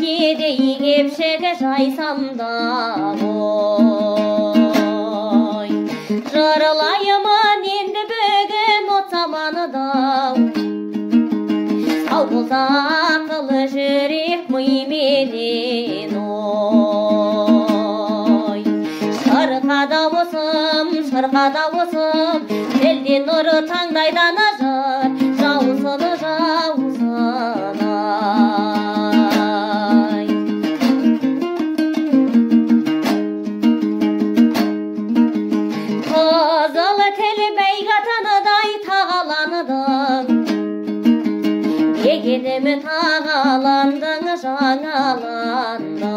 кедей кепшігі жайсам да ой жырылайымын енді бүгін от заманы да сау болса ақылы жүрек мименен ой шырқада осым елден нұры таңдайдан ажар жаусын ай қызыл тіл бәйгатаныдай тағаланыдың дегенімі тағаландың жаңаландың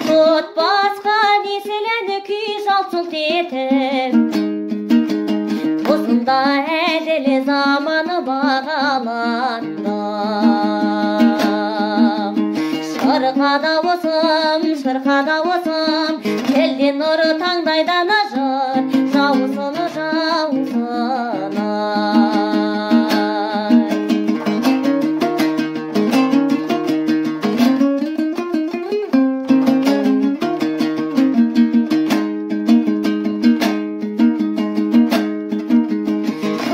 құт басқан еселені күй жалт-жұлт етіп осында әділ заманы бағаландым шырқада осым келден нұры таңдайдан ажар жаусын ай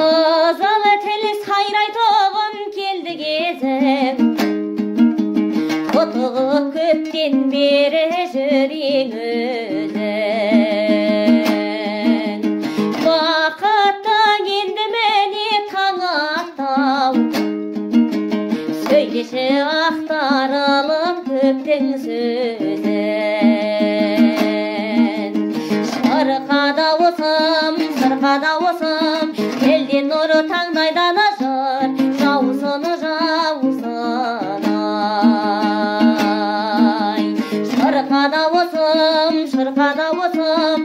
қызыл тіл сайрайтұғын келді кезім құтығып көптен бері жүрең өзің бақыттың енді міне таң аттау сөйлеші ақтарылып көптің сөзін шырқада осым елден нұры таңдайдан ажар жаусын ай шырқада осым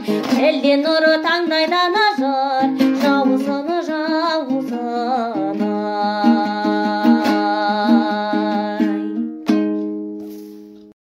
елден нұры таңдайдан ажар